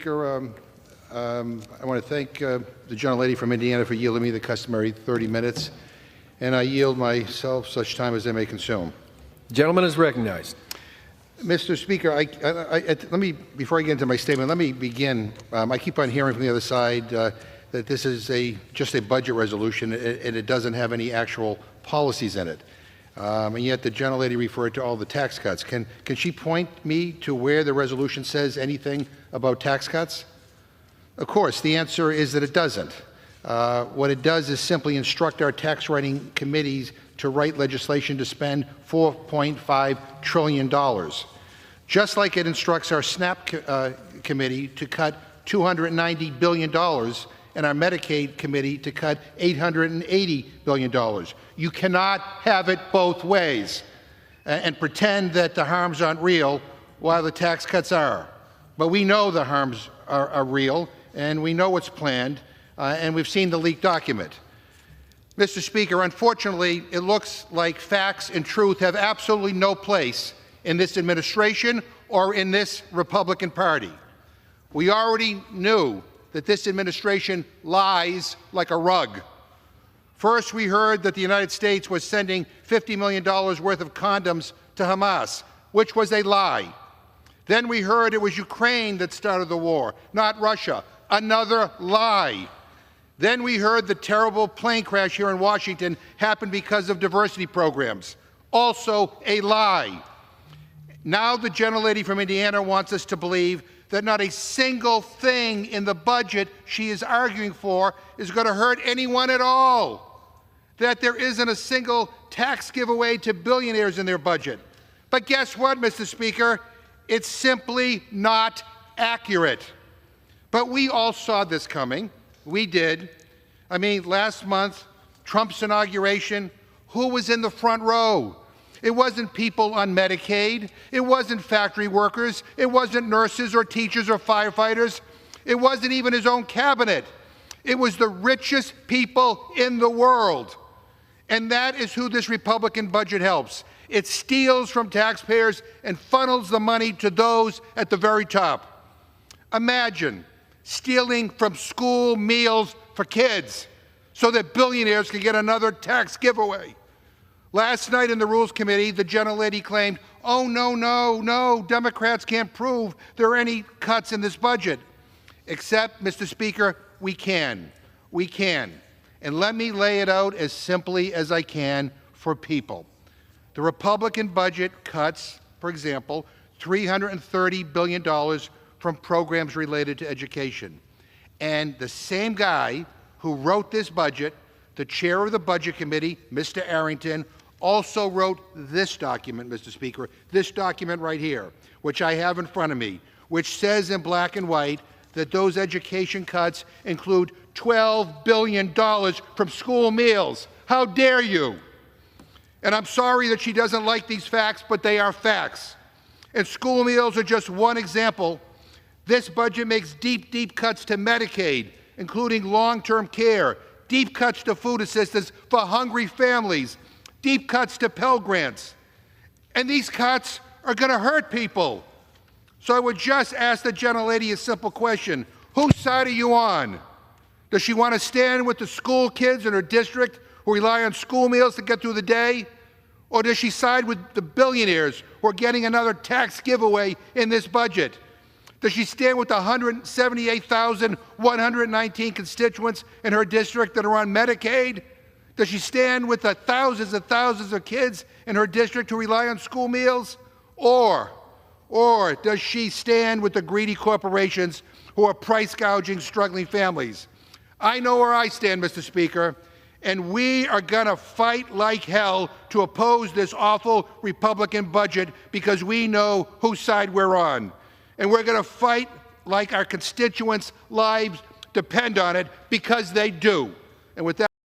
Speaker, I want to thank the gentlelady from Indiana for yielding me the customary 30 minutes, and I yield myself such time as I may consume. The gentleman is recognized. Mr. Speaker, let me, before I get into my statement, let me begin. I keep on hearing from the other side that this is just a budget resolution, and it doesn't have any actual policies in it. And yet the gentlelady referred to all the tax cuts. Can she point me to where the resolution says anything about tax cuts? Of course, the answer is that it doesn't. What it does is simply instruct our tax writing committees to write legislation to spend $4.5 trillion, just like it instructs our SNAP committee to cut $290 billion and our Medicaid committee to cut $880 billion. You cannot have it both ways and pretend that the harms aren't real while the tax cuts are. But we know the harms are real, and we know what's planned, and we've seen the leaked document. Mr. Speaker, unfortunately, it looks like facts and truth have absolutely no place in this administration or in this Republican Party. We already knew that this administration lies like a rug. First, we heard that the United States was sending $50 million worth of condoms to Hamas, which was a lie. Then we heard it was Ukraine that started the war, not Russia. Another lie. Then we heard the terrible plane crash here in Washington happened because of diversity programs. Also a lie. Now the gentlelady from Indiana wants us to believe that not a single thing in the budget she is arguing for is going to hurt anyone at all. That there isn't a single tax giveaway to billionaires in their budget. But guess what, Mr. Speaker? It's simply not accurate. But we all saw this coming. We did. I mean, last month, Trump's inauguration, who was in the front row? It wasn't people on Medicaid. It wasn't factory workers. It wasn't nurses or teachers or firefighters. It wasn't even his own cabinet. It was the richest people in the world. And that is who this Republican budget helps. It steals from taxpayers and funnels the money to those at the very top. Imagine stealing from school meals for kids so that billionaires can get another tax giveaway. Last night in the Rules Committee, the gentlelady claimed, oh, no, Democrats can't prove there are any cuts in this budget. Except, Mr. Speaker, we can. We can. And let me lay it out as simply as I can for people. The Republican budget cuts, for example, $330 billion from programs related to education. And the same guy who wrote this budget, the chair of the Budget Committee, Mr. Arrington, also wrote this document, Mr. Speaker, this document right here, which I have in front of me, which says in black and white that those education cuts include $12 billion from school meals. How dare you? And I'm sorry that she doesn't like these facts, but they are facts. And school meals are just one example. This budget makes deep cuts to Medicaid, including long-term care, deep cuts to food assistance for hungry families, deep cuts to Pell Grants. And these cuts are going to hurt people. So I would just ask the gentlelady a simple question. Whose side are you on? Does she want to stand with the school kids in her district who rely on school meals to get through the day? Or does she side with the billionaires who are getting another tax giveaway in this budget? Does she stand with the 178,119 constituents in her district that are on Medicaid? Does she stand with the thousands and thousands of kids in her district who rely on school meals? Or does she stand with the greedy corporations who are price gouging struggling families? I know where I stand, Mr. Speaker, and we are going to fight like hell to oppose this awful Republican budget because we know whose side we're on. And we're going to fight like our constituents' lives depend on it because they do. And with that,